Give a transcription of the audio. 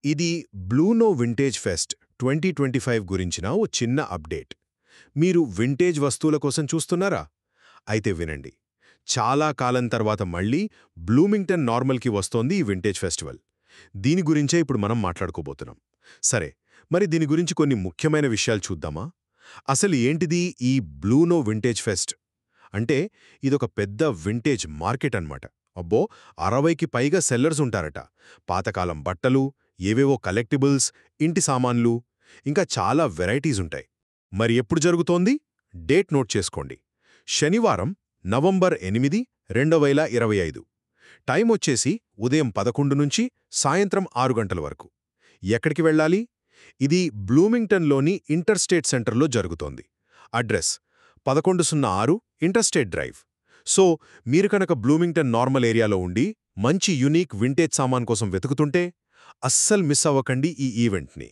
ఇది బ్లూనో vintage pest 2025 గురించిన ఓ చిన్న అప్డేట్. మీరు వింటేజ్ వస్తువుల కోసం చూస్తున్నారా? అయితే వినండి. చాలా కాలం తర్వాత మళ్ళీ బ్లూమింగ్టన్ నార్మల్కి వస్తోంది ఈ వింటేజ్ ఫెస్టివల్. దీని గురించే ఇప్పుడు మనం మాట్లాడుకోబోతున్నాం. సరే, మరి దీని గురించి కొన్ని ముఖ్యమైన విషయాలు చూద్దామా? అసలు ఏంటిది ఈ బ్లూనో వింటేజ్ ఫెస్ట్? అంటే ఇదొక పెద్ద వింటేజ్ మార్కెట్ అన్నమాట. అబ్బో, 60కి పైగా సెల్లర్స్ ఉంటారట. పాతకాలం బట్టలు, ఏవేవో కలెక్టిబుల్స్, ఇంటి సామాన్లు, ఇంకా చాలా వెరైటీస్ ఉంటాయి. మరి ఎప్పుడు జరుగుతోంది? డేట్ నోట్ చేసుకోండి. శనివారం, నవంబర్ 8, 2025. టైం వచ్చేసి ఉదయం 11 నుంచి సాయంత్రం 6 గంటల వరకు. ఎక్కడికి వెళ్ళాలి? ఇది బ్లూమింగ్టన్లోని ఇంటర్స్టేట్ సెంటర్లో జరుగుతోంది. Address 1106 interstate drive. సో, మీరు కనుక బ్లూమింగ్టన్ నార్మల్ ఏరియాలో ఉండి మంచి యునీక్ వింటేజ్ సామాన్ కోసం వెతుకుతుంటే అస్సలు మిస్ అవ్వకండి ఈ ఈవెంట్ని.